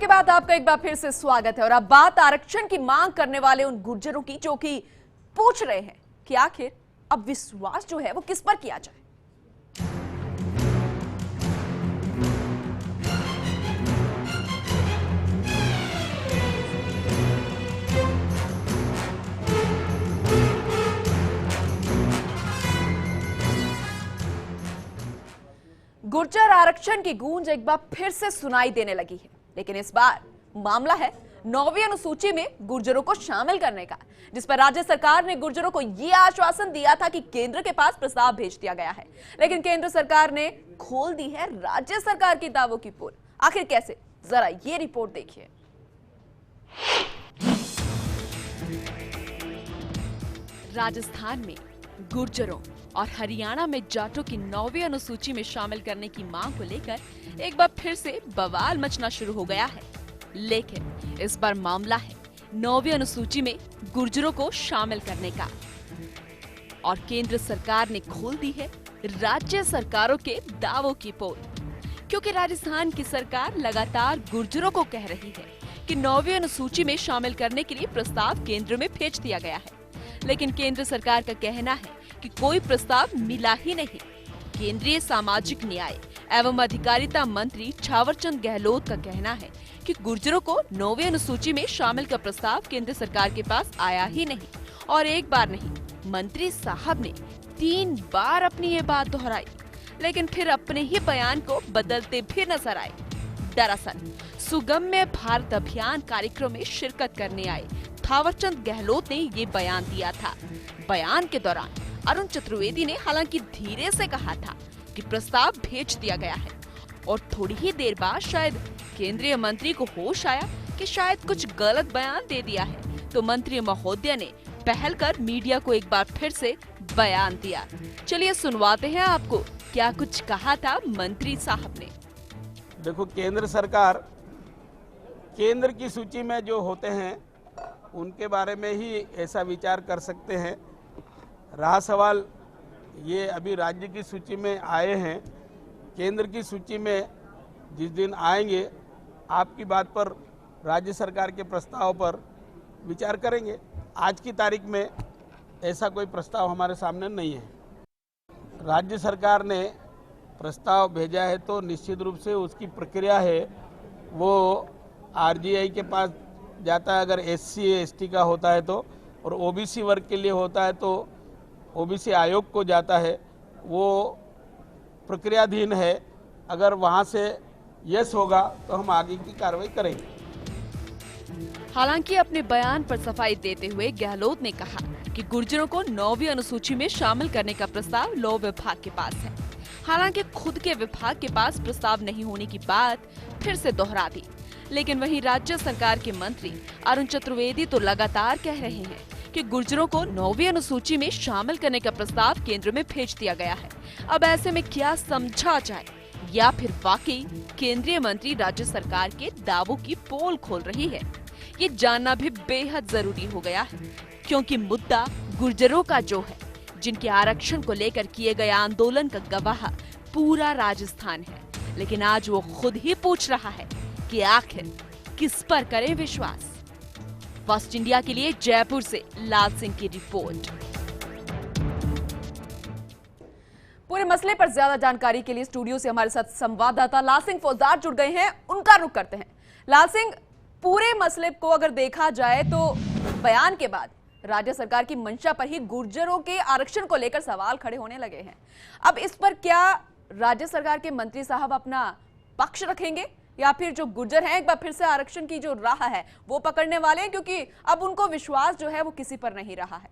के बाद आपका एक बार फिर से स्वागत है और अब बात आरक्षण की मांग करने वाले उन गुर्जरों की जो कि पूछ रहे हैं कि आखिर अब विश्वास जो है वो किस पर किया जाए। गुर्जर आरक्षण की गूंज एक बार फिर से सुनाई देने लगी है, लेकिन इस बार मामला है 9वीं अनुसूची में गुर्जरों को शामिल करने का, जिस पर राज्य सरकार ने गुर्जरों को यह आश्वासन दिया था कि केंद्र के पास प्रस्ताव भेज दिया गया है, लेकिन केंद्र सरकार ने खोल दी है राज्य सरकार की दावों की पोल। आखिर कैसे, जरा ये रिपोर्ट देखिए। राजस्थान में गुर्जरों और हरियाणा में जाटों की 9वीं अनुसूची में शामिल करने की मांग को लेकर एक बार फिर से बवाल मचना शुरू हो गया है, लेकिन इस बार मामला है 9वीं अनुसूची में गुर्जरों को शामिल करने का और केंद्र सरकार ने खोल दी है राज्य सरकारों के दावों की पोल, क्योंकि राजस्थान की सरकार लगातार गुर्जरों को कह रही है कि 9वीं अनुसूची में शामिल करने के लिए प्रस्ताव केंद्र में भेज दिया गया है, लेकिन केंद्र सरकार का कहना है कि कोई प्रस्ताव मिला ही नहीं। केंद्रीय सामाजिक न्याय एवं अधिकारिता मंत्री थावरचंद गहलोत का कहना है कि गुर्जरों को 9वीं अनुसूची में शामिल का प्रस्ताव केंद्र सरकार के पास आया ही नहीं, और एक बार नहीं, मंत्री साहब ने 3 बार अपनी ये बात दोहराई, लेकिन फिर अपने ही बयान को बदलते भी नजर आए। दरअसल सुगम्य भारत अभियान कार्यक्रम में शिरकत करने आए थावरचंद गहलोत ने ये बयान दिया था। बयान के दौरान अरुण चतुर्वेदी ने हालांकि धीरे से कहा था कि प्रस्ताव भेज दिया गया है, और थोड़ी ही देर बाद शायद केंद्रीय मंत्री को होश आया कि शायद कुछ गलत बयान दे दिया है, तो मंत्री महोदय ने पहल कर मीडिया को एक बार फिर से बयान दिया। चलिए सुनवाते हैं आपको क्या कुछ कहा था मंत्री साहब ने। देखो, केंद्र सरकार केंद्र की सूची में जो होते हैं उनके बारे में ही ऐसा विचार कर सकते हैं। रहा सवाल, ये अभी राज्य की सूची में आए हैं, केंद्र की सूची में जिस दिन आएंगे आपकी बात पर, राज्य सरकार के प्रस्ताव पर विचार करेंगे। आज की तारीख में ऐसा कोई प्रस्ताव हमारे सामने नहीं है। राज्य सरकार ने प्रस्ताव भेजा है तो निश्चित रूप से उसकी प्रक्रिया है वो आरजीआई के पास जाता है, अगर एससी एसटी का होता है तो, और ओबीसी वर्ग के लिए होता है तो ओबीसी आयोग को जाता है, वो प्रक्रियाधीन है। अगर वहां से यस होगा तो हम आगे की कार्रवाई करेंगे। हालांकि अपने बयान पर सफाई देते हुए गहलोत ने कहा कि गुर्जरों को 9वीं अनुसूची में शामिल करने का प्रस्ताव लॉ विभाग के पास है। हालांकि खुद के विभाग के पास प्रस्ताव नहीं होने की बात फिर से दोहरा दी, लेकिन वहीं राज्य सरकार के मंत्री अरुण चतुर्वेदी तो लगातार कह रहे हैं कि गुर्जरों को 9वीं अनुसूची में शामिल करने का प्रस्ताव केंद्र में भेज दिया गया है। अब ऐसे में क्या समझा जाए, या फिर वाकई केंद्रीय मंत्री राज्य सरकार के दावों की पोल खोल रही है, ये जानना भी बेहद जरूरी हो गया है, क्योंकि मुद्दा गुर्जरों का जो है, जिनके आरक्षण को लेकर किए गए आंदोलन का गवाह पूरा राजस्थान है, लेकिन आज वो खुद ही पूछ रहा है कि आखिर किस पर करें विश्वास। फर्स्ट इंडिया के लिए जयपुर से लाल सिंह की रिपोर्ट। पूरे मसले पर ज्यादा जानकारी के लिए स्टूडियो से हमारे साथ संवाददाता लाल सिंह फौजदार जुड़ गए हैं, उनका रुख करते हैं। लाल सिंह, पूरे मसले को अगर देखा जाए तो बयान के बाद राज्य सरकार की मंशा पर ही गुर्जरों के आरक्षण को लेकर सवाल खड़े होने लगे हैं। अब इस पर क्या राज्य सरकार के मंत्री साहब अपना पक्ष रखेंगे, या फिर जो गुर्जर हैं एक बार फिर से आरक्षण की जो राह है वो पकड़ने वाले हैं, क्योंकि अब उनको विश्वास जो है वो किसी पर नहीं रहा है?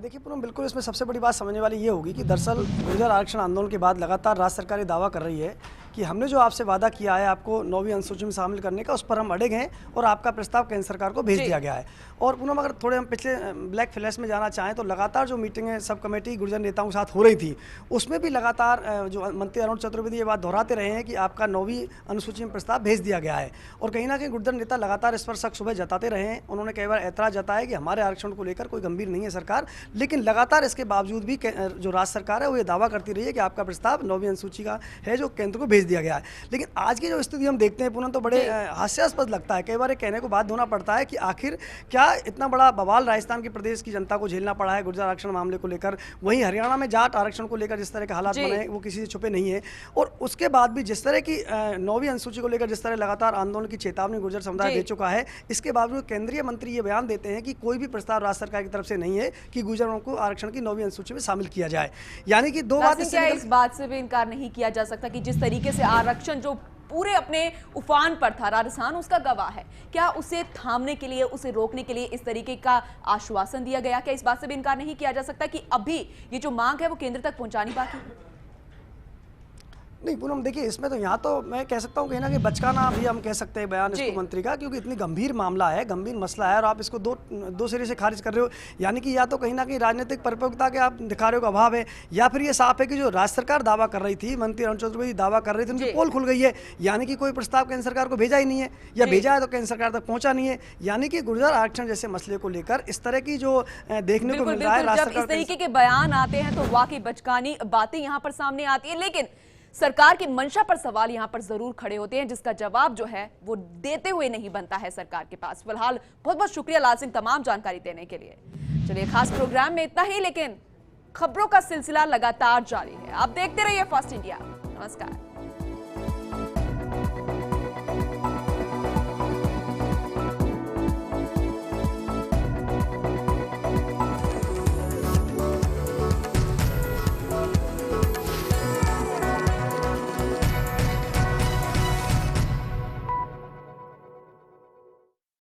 देखिए पूनम, बिल्कुल इसमें सबसे बड़ी बात समझने वाली ये होगी कि दरअसल गुर्जर आरक्षण आंदोलन के बाद लगातार राज्य सरकार ये दावा कर रही है कि हमने जो आपसे वादा किया है आपको 9वीं अनुसूची में शामिल करने का, उस पर हम अड़े हैं और आपका प्रस्ताव केंद्र सरकार को भेज दिया गया है। और पूनम, अगर थोड़े हम पिछले ब्लैक फ्लैश में जाना चाहें तो लगातार जो मीटिंगें सब कमेटी गुर्जर नेताओं के साथ हो रही थी, उसमें भी लगातार जो मंत्री अरुण चतुर्वेदी ये बात दोहराते रहे हैं कि आपका 9वीं अनुसूची में प्रस्ताव भेज दिया गया है, और कहीं ना कहीं गुर्जर नेता लगातार इस पर शक सुबह जताते रहे हैं। उन्होंने कई बार ऐतराज जताया कि हमारे आरक्षण को लेकर कोई गंभीर नहीं है सरकार, लेकिन लगातार इसके बावजूद भी जो राज्य सरकार है वो ये दावा करती रही है कि आपका प्रस्ताव 9वीं अनुसूची का है जो केंद्र को भेज भेज दिया गया है। लेकिन आज की जो स्थिति हम देखते हैं पूनम, तो बड़े हास्यास्पद लगता है। कई बार ये कहने को बात धोना पड़ता है कि आखिर क्या इतना बड़ा बवाल राजस्थान के प्रदेश की जनता को झेलना पड़ा है गुर्जर आरक्षण मामले को लेकर। वहीं हरियाणा में जाट आरक्षण को लेकर जिस तरह के हालात बने वो किसी से छुपे नहीं है। और उसके बाद भी जिस तरह की 9वीं अनुसूची को लेकर जिस तरह लगातार आंदोलन की चेतावनी गुर्जर समुदाय दे चुका है, इसके बावजूद केंद्रीय मंत्री ये बयान देते हैं कि कोई भी प्रस्ताव राज्य सरकार की तरफ से नहीं है कि गुर्जरों को आरक्षण की 9वीं अनुसूची में शामिल किया जाए। यानी कि दो बात इस बात से भी इनकार नहीं किया जा सकता कि जिस तरीके से आरक्षण जो पूरे अपने उफान पर था, राजस्थान उसका गवाह है। क्या उसे थामने के लिए, उसे रोकने के लिए इस तरीके का आश्वासन दिया गया? क्या इस बात से भी इनकार नहीं किया जा सकता कि अभी ये जो मांग है वो केंद्र तक पहुंचानी बाकी है? नहीं पूनम, देखिए इसमें तो यहाँ तो मैं कह सकता हूँ कहीं ना कि बचकाना भी हम कह सकते हैं बयान इसको मंत्री का, क्योंकि इतनी गंभीर मामला है, गंभीर मसला है और आप इसको दो सिरे से खारिज कर रहे हो। यानी कि या तो कहीं ना कहीं राजनीतिक परिपक्वता के आप दिखा रहे हो अभाव है, या फिर ये साफ है कि जो राज्य सरकार दावा कर रही थी, मंत्री अरुण चतुर्वेदी दावा कर रही थी, उनकी पोल खुल गई है। यानी कि कोई प्रस्ताव केंद्र सरकार को भेजा ही नहीं है, या भेजा है तो केंद्र सरकार तक पहुंचा नहीं है। यानी कि गुर्जर आरक्षण जैसे मसले को लेकर इस तरह की जो देखने को मिल रहा है, जब इस तरीके के बयान आते हैं तो वाकई बचकानी बातें यहाँ पर सामने आती है। लेकिन सरकार की मंशा पर सवाल यहां पर जरूर खड़े होते हैं, जिसका जवाब जो है वो देते हुए नहीं बनता है सरकार के पास। फिलहाल बहुत बहुत शुक्रिया लाल सिंह तमाम जानकारी देने के लिए। चलिए, खास प्रोग्राम में इतना ही, लेकिन खबरों का सिलसिला लगातार जारी है। आप देखते रहिए फास्ट इंडिया। नमस्कार।